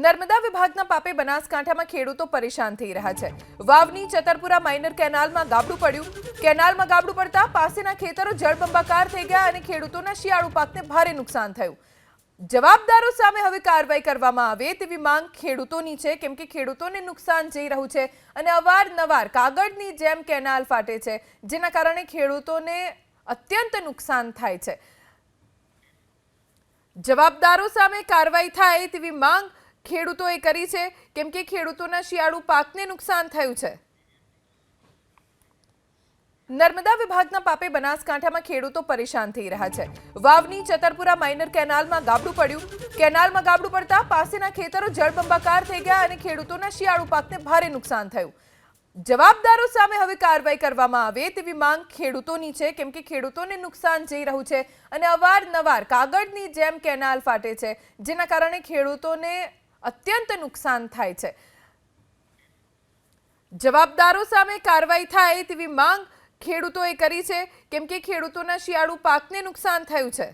નર્મદા વિભાગના પાપે બનાસકાંઠામાં ખેડૂતો પરેશાન થઈ રહ્યા છે। વાવની ચતરપુરા માઇનર કેનાલમાં ગાબડું પડ્યું। કેનાલમાં ગાબડું પડતા પાસેના ખેતરો જળબંબાકાર થઈ ગયા અને ખેડૂતોના શિયાળુ પાકને ભારે નુકસાન થયું। જવાબદારો સામે હવે કાર્યવાહી કરવામાં આવે તેવી માંગ ખેડૂતોની છે, કેમ કે ખેડૂતોને નુકસાન જઈ રહ્યું છે અને અવારનવાર કાગળની જેમ કેનાલ ફાટે છે, જેના કારણે ખેડૂતોને અત્યંત નુકસાન થાય છે। જવાબદારો સામે કાર્યવાહી થાય તેવી માંગ ખેડૂતોએ કરી છે, કેમ કે ખેડૂતોના શિયાળુ પાકને નુકસાન થયું છે। નર્મદા વિભાગના પાપે બનાસકાંઠામાં ખેડૂતો પરેશાન થઈ રહ્યા છે। વાવની ચતરપુરા માઇનર કેનાલમાં ગાબડું પડ્યું। કેનાલમાં ગાબડું પડતા પાસેના ખેતરો જળબંબાકાર થઈ ગયા અને ખેડૂતોના શિયાળુ પાકને ભારે નુકસાન થયું। જવાબદારો સામે હવે કાર્યવાહી કરવામાં આવે તેવી માંગ ખેડૂતોની છે, કેમ કે ખેડૂતોને નુકસાન જઈ રહ્યું છે અને અવારનવાર કાગળની જેમ કેનાલ ફાટે છે, જેના કારણે ખેડૂતોને અત્યંત નુકસાન થાય છે। જવાબદારો સામે કાર્યવાહી થાય તેવી માંગ ખેડૂતોએ કરી છે, કેમ કે ખેડૂતોના શિયાળુ પાકને નુકસાન થયું છે।